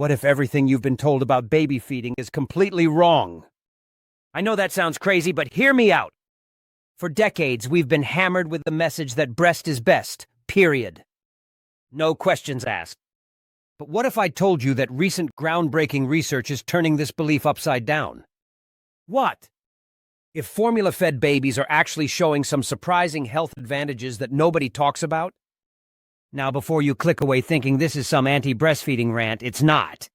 What if everything you've been told about baby feeding is completely wrong? I know that sounds crazy, but hear me out. For decades, we've been hammered with the message that breast is best, period. No questions asked. But what if I told you that recent groundbreaking research is turning this belief upside down? What? If formula-fed babies are actually showing some surprising health advantages that nobody talks about? Now, before you click away thinking this is some anti-breastfeeding rant, it's not.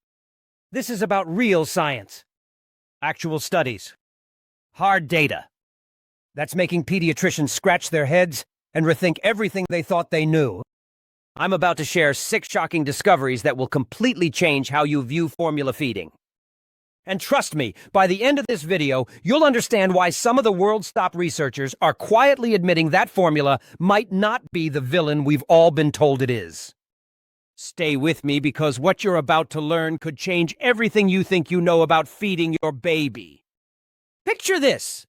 This is about real science. Actual studies. Hard data. That's making pediatricians scratch their heads and rethink everything they thought they knew. I'm about to share 6 shocking discoveries that will completely change how you view formula feeding. And trust me, by the end of this video, you'll understand why some of the world's top researchers are quietly admitting that formula might not be the villain we've all been told it is. Stay with me because what you're about to learn could change everything you think you know about feeding your baby. Picture this.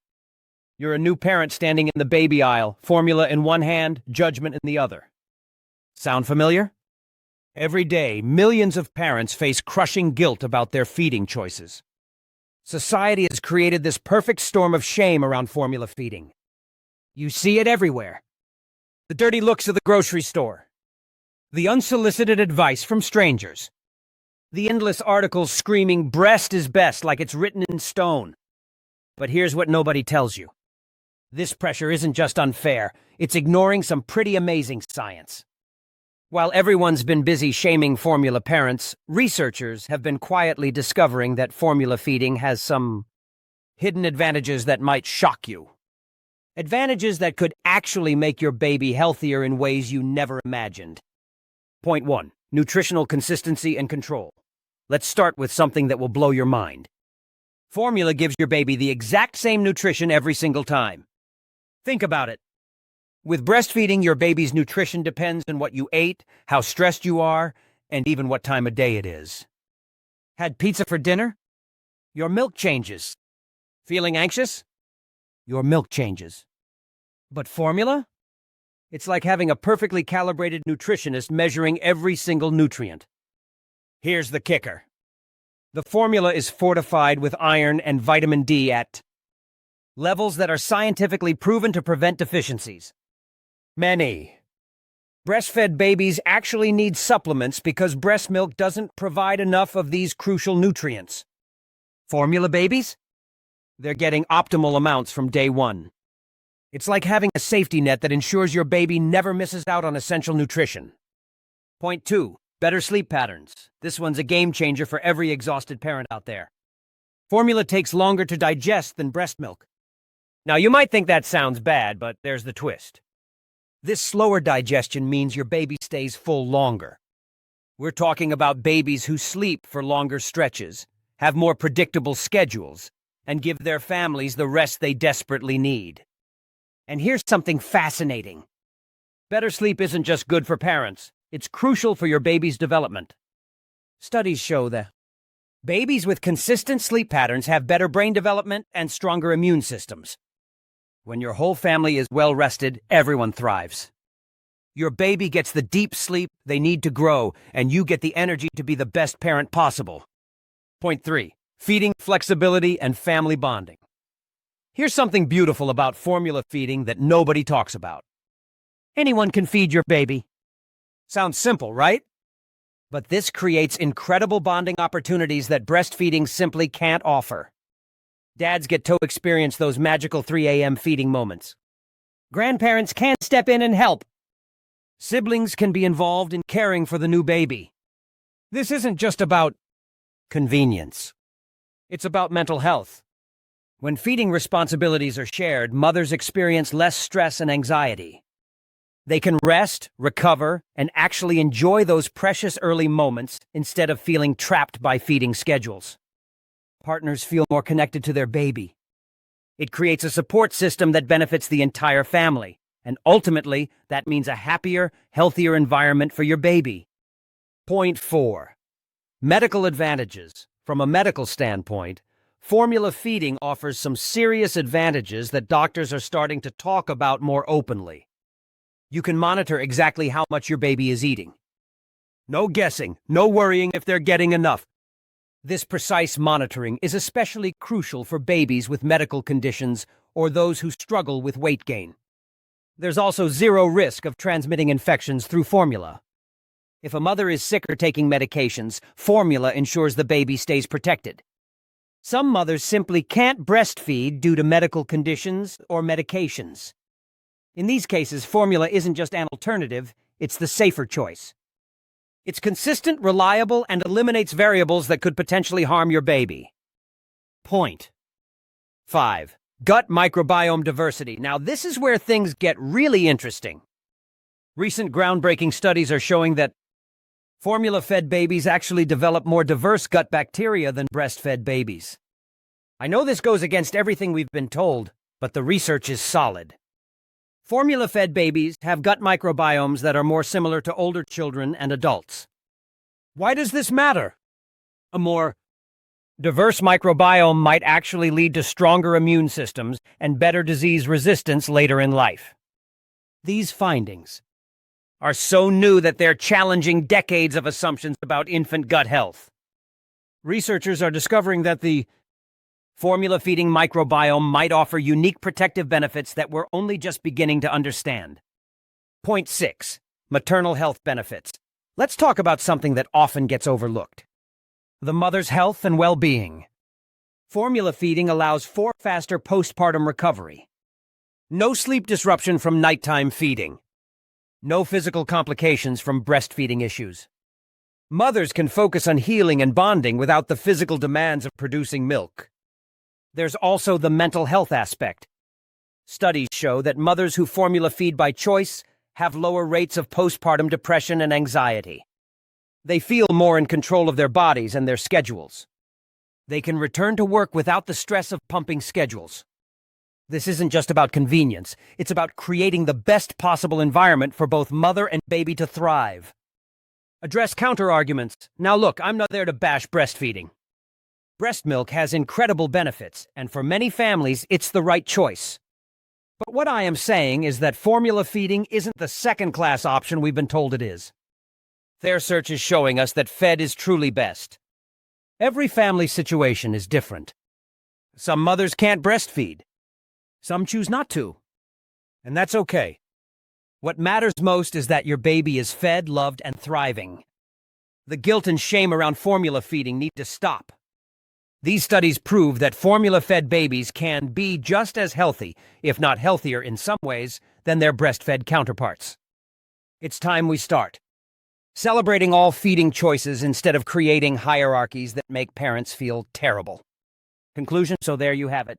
You're a new parent standing in the baby aisle, formula in one hand, judgment in the other. Sound familiar? Every day, millions of parents face crushing guilt about their feeding choices. Society has created this perfect storm of shame around formula feeding. You see it everywhere. The dirty looks of the grocery store. The unsolicited advice from strangers. The endless articles screaming breast is best like it's written in stone. But here's what nobody tells you. This pressure isn't just unfair, it's ignoring some pretty amazing science. While everyone's been busy shaming formula parents, researchers have been quietly discovering that formula feeding has some hidden advantages that might shock you. Advantages that could actually make your baby healthier in ways you never imagined. Point 1. Nutritional consistency and control. Let's start with something that will blow your mind. Formula gives your baby the exact same nutrition every single time. Think about it. With breastfeeding, your baby's nutrition depends on what you ate, how stressed you are, and even what time of day it is. Had pizza for dinner? Your milk changes. Feeling anxious? Your milk changes. But formula? It's like having a perfectly calibrated nutritionist measuring every single nutrient. Here's the kicker. The formula is fortified with iron and vitamin D at levels that are scientifically proven to prevent deficiencies. Many breastfed babies actually need supplements because breast milk doesn't provide enough of these crucial nutrients. Formula babies? They're getting optimal amounts from day one. It's like having a safety net that ensures your baby never misses out on essential nutrition. Point 2. Better sleep patterns. This one's a game changer for every exhausted parent out there. Formula takes longer to digest than breast milk. Now, you might think that sounds bad, but there's the twist. This slower digestion means your baby stays full longer. We're talking about babies who sleep for longer stretches, have more predictable schedules, and give their families the rest they desperately need. And here's something fascinating. Better sleep isn't just good for parents, it's crucial for your baby's development. Studies show that babies with consistent sleep patterns have better brain development and stronger immune systems. When your whole family is well rested, everyone thrives. Your baby gets the deep sleep they need to grow, and you get the energy to be the best parent possible. Point 3. Feeding, flexibility, and family bonding. Here's something beautiful about formula feeding that nobody talks about. Anyone can feed your baby. Sounds simple, right? But this creates incredible bonding opportunities that breastfeeding simply can't offer. Dads get to experience those magical 3 a.m. feeding moments. Grandparents can step in and help. Siblings can be involved in caring for the new baby. This isn't just about convenience. It's about mental health. When feeding responsibilities are shared, mothers experience less stress and anxiety. They can rest, recover, and actually enjoy those precious early moments instead of feeling trapped by feeding schedules. Partners feel more connected to their baby. It creates a support system that benefits the entire family, and ultimately, that means a happier, healthier environment for your baby. Point 4. Medical advantages. From a medical standpoint, formula feeding offers some serious advantages that doctors are starting to talk about more openly. You can monitor exactly how much your baby is eating. No guessing, no worrying if they're getting enough. This precise monitoring is especially crucial for babies with medical conditions or those who struggle with weight gain. There's also zero risk of transmitting infections through formula. If a mother is sick or taking medications, formula ensures the baby stays protected. Some mothers simply can't breastfeed due to medical conditions or medications. In these cases, formula isn't just an alternative, it's the safer choice. It's consistent, reliable, and eliminates variables that could potentially harm your baby. Point 5. Gut microbiome diversity. Now, this is where things get really interesting. Recent groundbreaking studies are showing that formula-fed babies actually develop more diverse gut bacteria than breastfed babies. I know this goes against everything we've been told, but the research is solid. Formula-fed babies have gut microbiomes that are more similar to older children and adults. Why does this matter? A more diverse microbiome might actually lead to stronger immune systems and better disease resistance later in life. These findings are so new that they're challenging decades of assumptions about infant gut health. Researchers are discovering that the formula-feeding microbiome might offer unique protective benefits that we're only just beginning to understand. Point 6. Maternal health benefits. Let's talk about something that often gets overlooked: the mother's health and well-being. Formula feeding allows for faster postpartum recovery. No sleep disruption from nighttime feeding. No physical complications from breastfeeding issues. Mothers can focus on healing and bonding without the physical demands of producing milk. There's also the mental health aspect. Studies show that mothers who formula feed by choice have lower rates of postpartum depression and anxiety. They feel more in control of their bodies and their schedules. They can return to work without the stress of pumping schedules. This isn't just about convenience, it's about creating the best possible environment for both mother and baby to thrive. Address counter-arguments. Now look, I'm not there to bash breastfeeding. Breast milk has incredible benefits, and for many families, it's the right choice. But what I am saying is that formula feeding isn't the second-class option we've been told it is. Their research is showing us that fed is truly best. Every family situation is different. Some mothers can't breastfeed. Some choose not to. And that's okay. What matters most is that your baby is fed, loved, and thriving. The guilt and shame around formula feeding need to stop. These studies prove that formula-fed babies can be just as healthy, if not healthier in some ways, than their breastfed counterparts. It's time we start celebrating all feeding choices instead of creating hierarchies that make parents feel terrible. Conclusion, so there you have it.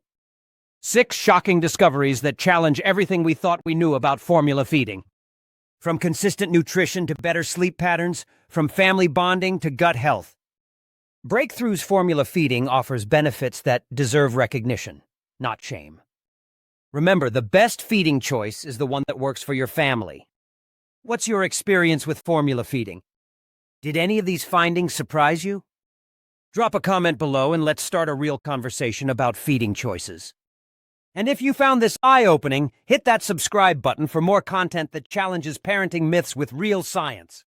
6 shocking discoveries that challenge everything we thought we knew about formula feeding. From consistent nutrition to better sleep patterns, from family bonding to gut health. Breakthrough's formula feeding offers benefits that deserve recognition, not shame. Remember, the best feeding choice is the one that works for your family. What's your experience with formula feeding? Did any of these findings surprise you? Drop a comment below and let's start a real conversation about feeding choices. And if you found this eye-opening, hit that subscribe button for more content that challenges parenting myths with real science.